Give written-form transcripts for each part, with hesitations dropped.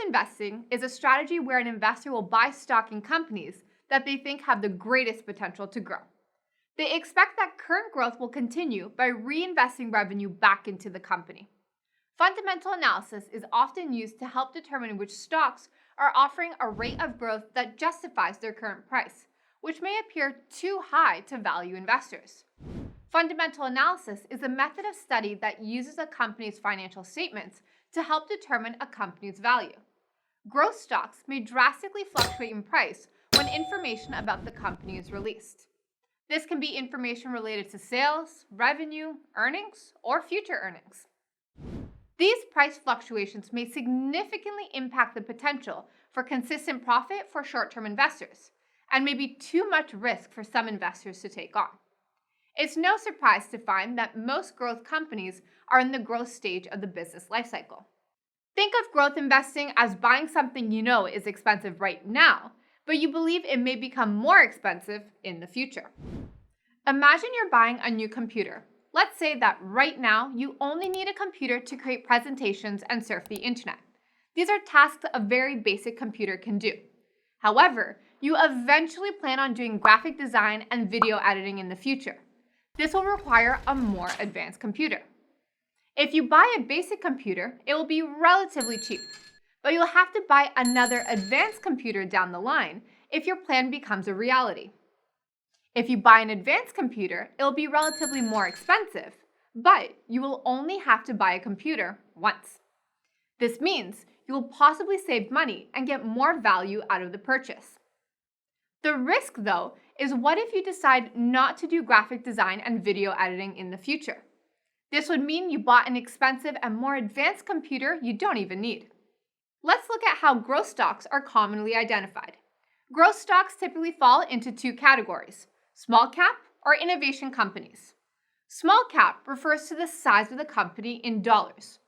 investing is a strategy where an investor will buy stock in companies that they think have the greatest potential to grow. They expect that current growth will continue by reinvesting revenue back into the company. Fundamental analysis is often used to help determine which stocks are offering a rate of growth that justifies their current price, which may appear too high to value investors. Fundamental analysis is a method of study that uses a company's financial statements to help determine a company's value. Growth stocks may drastically fluctuate in price when information about the company is released. This can be information related to sales, revenue, earnings, or future earnings. These price fluctuations may significantly impact the potential for consistent profit for short-term investors, and may be too much risk for some investors to take on. It's no surprise to find that most growth companies are in the growth stage of the business lifecycle. Think of growth investing as buying something you know is expensive right now, but you believe it may become more expensive in the future. Imagine you're buying a new computer. Let's say that right now you only need a computer to create presentations and surf the internet. These are tasks a very basic computer can do. However, you eventually plan on doing graphic design and video editing in the future. This will require a more advanced computer. If you buy a basic computer, it will be relatively cheap, but you'll have to buy another advanced computer down the line if your plan becomes a reality. If you buy an advanced computer, it will be relatively more expensive, but you will only have to buy a computer once. This means you will possibly save money and get more value out of the purchase. The risk, though, is what if you decide not to do graphic design and video editing in the future? This would mean you bought an expensive and more advanced computer you don't even need. Let's look at how growth stocks are commonly identified. Growth stocks typically fall into two categories: small cap or innovation companies. Small cap refers to the size of the company in dollars.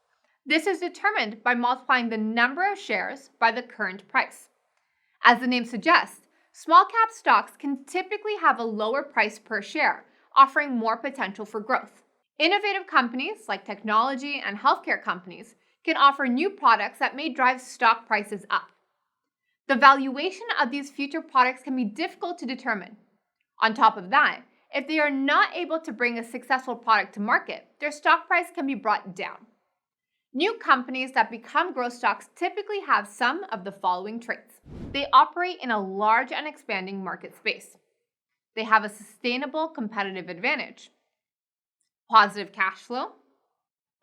This is determined by multiplying the number of shares by the current price. As the name suggests, small cap stocks can typically have a lower price per share, offering more potential for growth. Innovative companies like technology and healthcare companies can offer new products that may drive stock prices up. The valuation of these future products can be difficult to determine. On top of that, if they are not able to bring a successful product to market, their stock price can be brought down. New companies that become growth stocks typically have some of the following traits. They operate in a large and expanding market space. They have a sustainable competitive advantage, positive cash flow,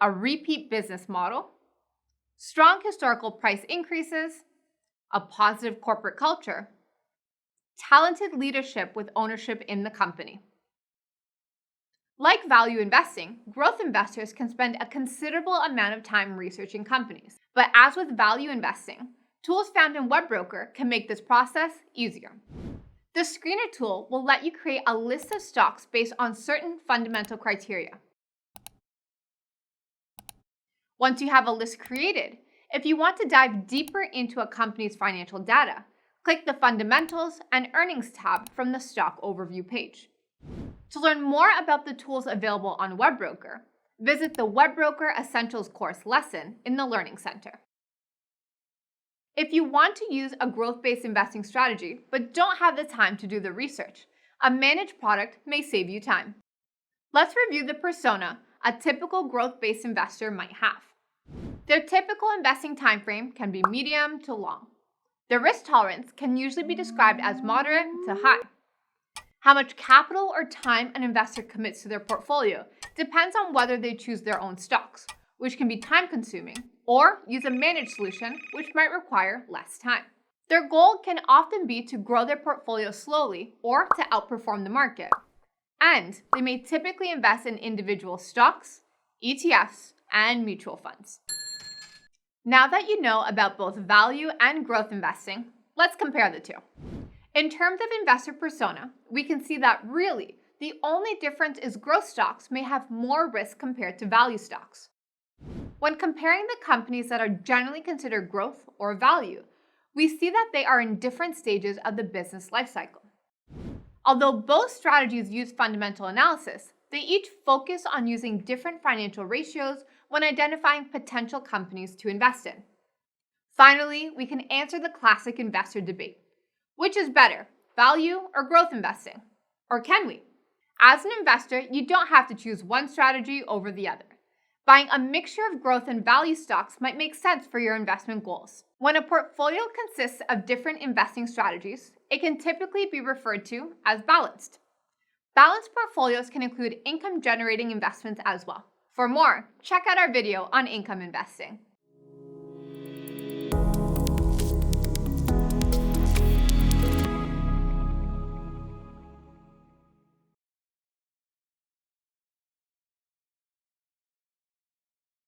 a repeat business model, strong historical price increases, a positive corporate culture, talented leadership with ownership in the company. Like value investing, growth investors can spend a considerable amount of time researching companies. But as with value investing, tools found in WebBroker can make this process easier. The Screener tool will let you create a list of stocks based on certain fundamental criteria. Once you have a list created, if you want to dive deeper into a company's financial data, click the Fundamentals and Earnings tab from the Stock Overview page. To learn more about the tools available on WebBroker, visit the WebBroker Essentials course lesson in the Learning Center. If you want to use a growth-based investing strategy but don't have the time to do the research, a managed product may save you time. Let's review the persona a typical growth-based investor might have. Their typical investing time frame can be medium to long. Their risk tolerance can usually be described as moderate to high. How much capital or time an investor commits to their portfolio depends on whether they choose their own stocks, which can be time-consuming, or use a managed solution, which might require less time. Their goal can often be to grow their portfolio slowly or to outperform the market. And they may typically invest in individual stocks, ETFs, and mutual funds. Now that you know about both value and growth investing, let's compare the two. In terms of investor persona, we can see that really the only difference is growth stocks may have more risk compared to value stocks. When comparing the companies that are generally considered growth or value, we see that they are in different stages of the business lifecycle. Although both strategies use fundamental analysis, they each focus on using different financial ratios when identifying potential companies to invest in. Finally, we can answer the classic investor debate. Which is better, value or growth investing? Or can we? As an investor, you don't have to choose one strategy over the other. Buying a mixture of growth and value stocks might make sense for your investment goals. When a portfolio consists of different investing strategies, it can typically be referred to as balanced. Balanced portfolios can include income-generating investments as well. For more, check out our video on income investing.